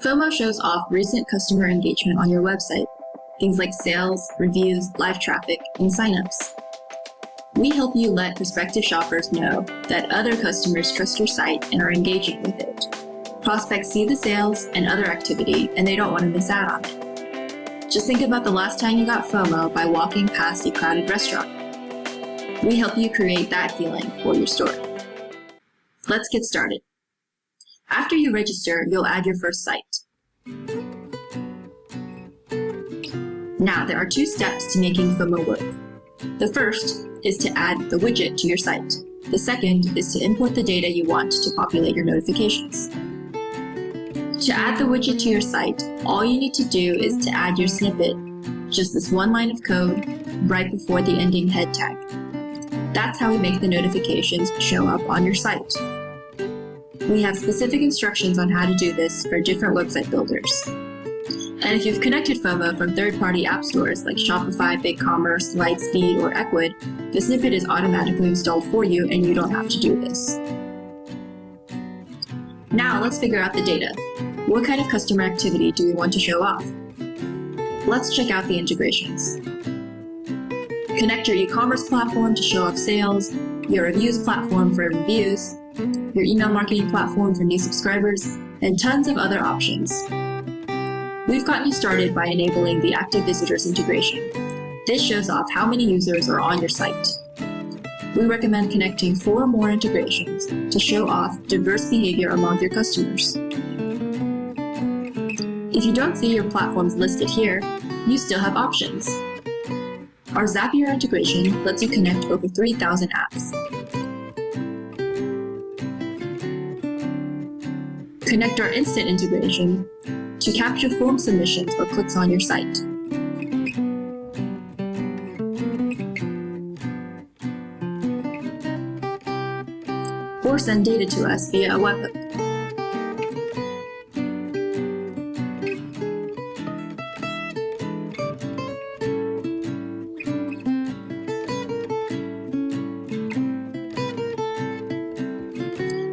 Fomo shows off recent customer engagement on your website, things like sales, reviews, live traffic, and signups. We help you let prospective shoppers know that other customers trust your site and are engaging with it. Prospects see the sales and other activity, and they don't want to miss out on it. Just think about the last time you got FOMO by walking past a crowded restaurant. We help you create that feeling for your store. Let's get started. After you register, you'll add your first site. Now, there are 2 steps to making FOMO work. The first is to add the widget to your site. The second is to import the data you want to populate your notifications. To add the widget to your site, all you need to do is to add your snippet, just this one line of code, right before the ending head tag. That's how we make the notifications show up on your site. We have specific instructions on how to do this for different website builders. And if you've connected FOMO from third-party app stores like Shopify, BigCommerce, Lightspeed, or Ecwid, the snippet is automatically installed for you and you don't have to do this. Now let's figure out the data. What kind of customer activity do we want to show off? Let's check out the integrations. Connect your e-commerce platform to show off sales, your reviews platform for reviews, your email marketing platform for new subscribers, and tons of other options. We've gotten you started by enabling the Active Visitors integration. This shows off how many users are on your site. We recommend connecting 4 more integrations to show off diverse behavior among your customers. If you don't see your platforms listed here, you still have options. Our Zapier integration lets you connect over 3,000 apps. Connect our Instant integration to capture form submissions or clicks on your site. Or send data to us via a webhook.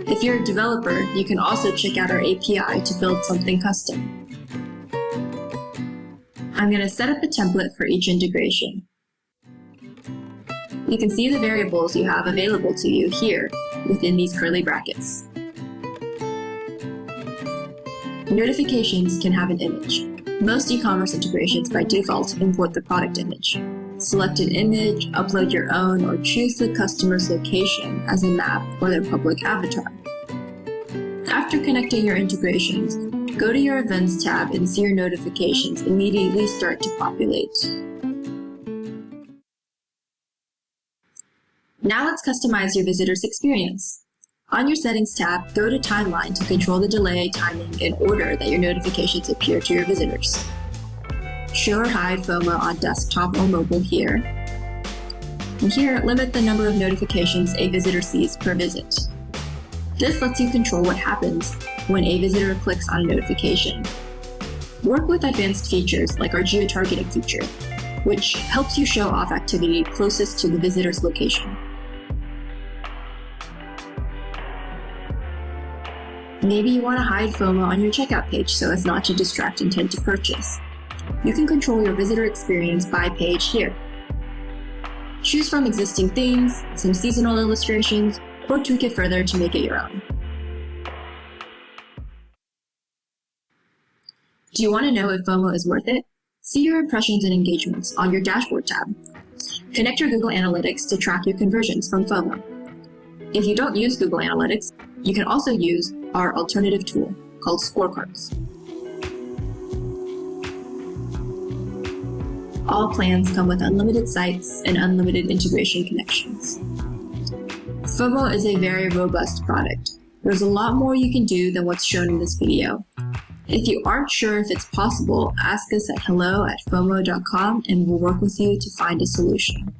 If you're a developer, you can also check out our API to build something custom. I'm going to set up a template for each integration. You can see the variables you have available to you here within these curly brackets. Notifications can have an image. Most e-commerce integrations by default import the product image. Select an image, upload your own, or choose the customer's location as a map or their public avatar. After connecting your integrations, go to your Events tab and see your notifications immediately start to populate. Now let's customize your visitor's experience. On your Settings tab, go to Timeline to control the delay, timing, and order that your notifications appear to your visitors. Show or hide FOMO on desktop or mobile here. And here, limit the number of notifications a visitor sees per visit. This lets you control what happens when a visitor clicks on a notification. Work with advanced features like our geo-targeting feature, which helps you show off activity closest to the visitor's location. Maybe you want to hide FOMO on your checkout page so as not to distract intent to purchase. You can control your visitor experience by page here. Choose from existing themes, some seasonal illustrations, or tweak it further to make it your own. Do you want to know if FOMO is worth it? See your impressions and engagements on your Dashboard tab. Connect your Google Analytics to track your conversions from FOMO. If you don't use Google Analytics, you can also use our alternative tool called Scorecards. All plans come with unlimited sites and unlimited integration connections. FOMO is a very robust product. There's a lot more you can do than what's shown in this video. If you aren't sure if it's possible, ask us at hello@fomo.com and we'll work with you to find a solution.